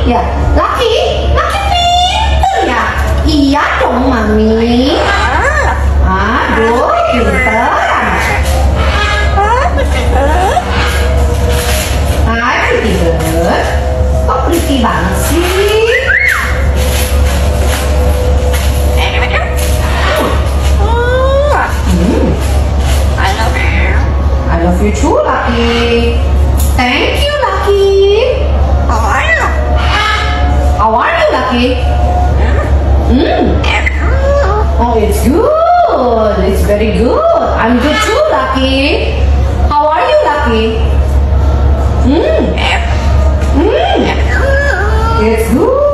Ya, Lucky pinter ya. Iya dong Mami. Aduh, pinter. Hai, pretty bird. Kok pretty banget sih? I love you too, Lucky. Thank you, Lucky. How are you, Lucky? Oh, it's good. It's very good. I'm good too, Lucky. How are you, Lucky? It's good.